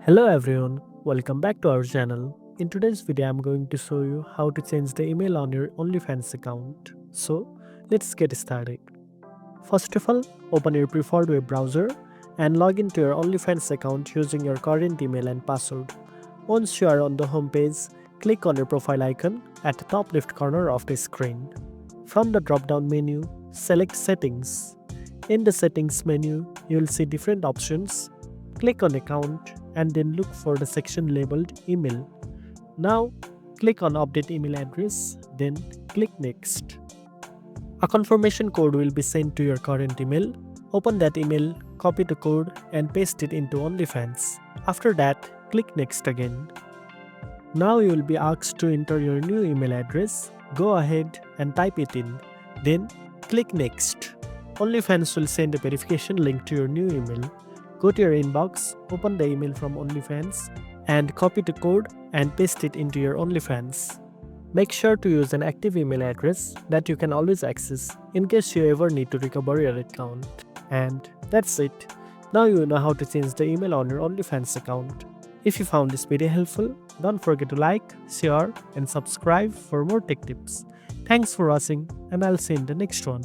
Hello everyone, welcome back to our channel. In today's video, I'm going to show you how to change the email on your OnlyFans account. So, let's get started. First of all, open your preferred web browser and log into your OnlyFans account using your current email and password. Once you are on the home page, click on your profile icon at the top left corner of the screen. From the drop-down menu, select Settings. In the Settings menu, you will see different options. Click on Account and then look for the section labeled Email. Now, click on Update Email Address, then click Next. A confirmation code will be sent to your current email. Open that email, copy the code, and paste it into OnlyFans. After that, click Next again. Now you will be asked to enter your new email address. Go ahead and type it in. Then click Next. OnlyFans will send a verification link to your new email. Go to your inbox, open the email from OnlyFans, and copy the code and paste it into your OnlyFans. Make sure to use an active email address that you can always access in case you ever need to recover your account. And that's it. Now you know how to change the email on your OnlyFans account. If you found this video helpful, don't forget to like, share, and subscribe for more tech tips. Thanks for watching, and I'll see you in the next one.